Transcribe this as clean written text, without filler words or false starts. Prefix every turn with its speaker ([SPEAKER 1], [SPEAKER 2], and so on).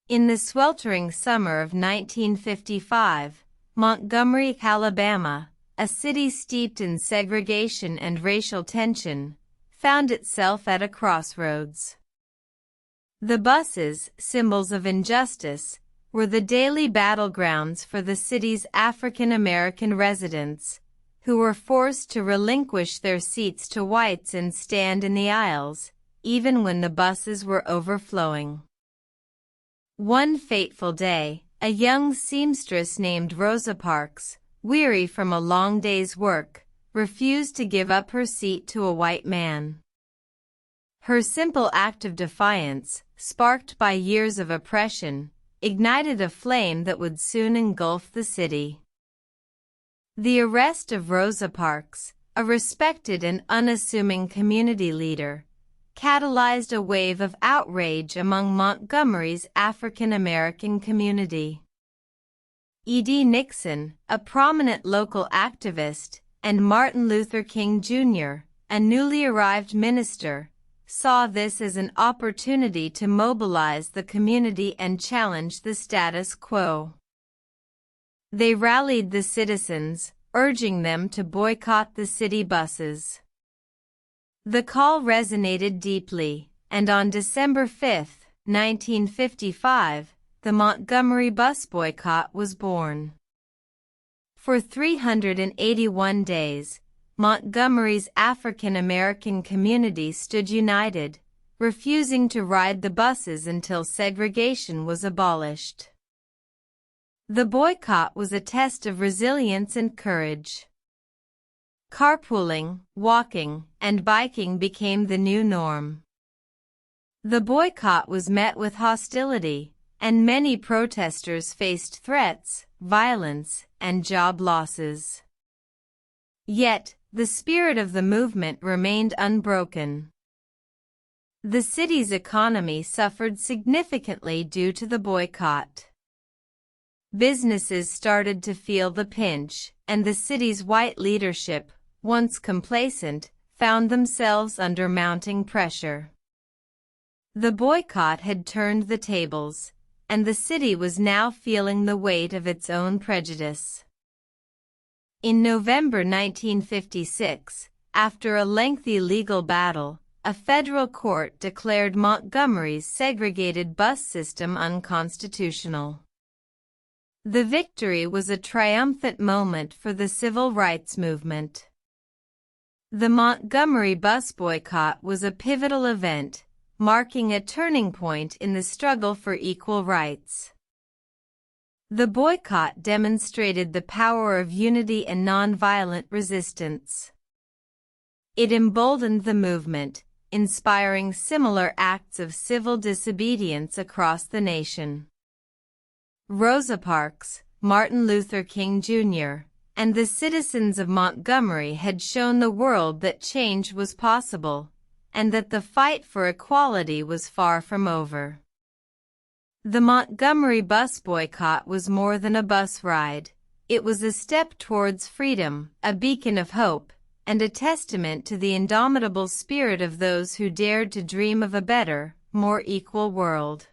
[SPEAKER 1] In the sweltering summer of 1955, Montgomery, Alabama, a city steeped in segregation and racial tension, found itself at a crossroads. The buses, symbols of injustice, were the daily battlegrounds for the city's African American residents, who were forced to relinquish their seats to whites and stand in the aisles, even when the buses were overflowing. One fateful day, a young seamstress named Rosa Parks, weary from a long day's work, refused to give up her seat to a white man. Her simple act of defiance, sparked by years of oppression, ignited a flame that would soon engulf the city. The arrest of Rosa Parks, a respected and unassuming community leader, catalyzed a wave of outrage among Montgomery's African American community. Nixon, a prominent local activist, and Martin Luther King Jr., a newly arrived minister, saw this as an opportunity to mobilize the community and challenge the status quo. They rallied the citizens, urging them to boycott the city buses. The call resonated deeply, and on December 5, 1955, the Montgomery bus boycott was born. For 381 days, Montgomery's African American community stood united, refusing to ride the buses until segregation was abolished. The boycott was a test of resilience and courage. Carpooling, walking, and biking became the new norm. The boycott was met with hostility, and many protesters faced threats, violence, and job losses. Yet, the spirit of the movement remained unbroken. The city's economy suffered significantly due to the boycott. Businesses started to feel the pinch, and the city's white leadership, once complacent, found themselves under mounting pressure. The boycott had turned the tables, and the city was now feeling the weight of its own prejudice. In November 1956, after a lengthy legal battle, a federal court declared Montgomery's segregated bus system unconstitutional. The victory was a triumphant moment for the civil rights movement. The Montgomery bus boycott was a pivotal event, marking a turning point in the struggle for equal rights. The boycott demonstrated the power of unity and nonviolent resistance. It emboldened the movement, inspiring similar acts of civil disobedience across the nation. Rosa Parks, Martin Luther King Jr., and the citizens of Montgomery had shown the world that change was possible, and that the fight for equality was far from over. The Montgomery bus boycott was more than a bus ride. It was a step towards freedom, a beacon of hope, and a testament to the indomitable spirit of those who dared to dream of a better, more equal world.